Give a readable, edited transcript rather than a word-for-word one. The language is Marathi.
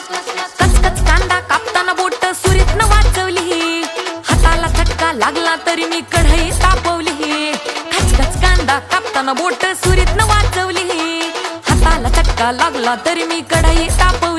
कचकच कांदा कापताना बोट सुरीतनं वाचवली, हाताला चटका लागला तरी मी कढई तापवली. कचकच कांदा कापताना बोट सुरीतनं वाचवली, हाताला चटका लागला तरी मी कढई तापवली.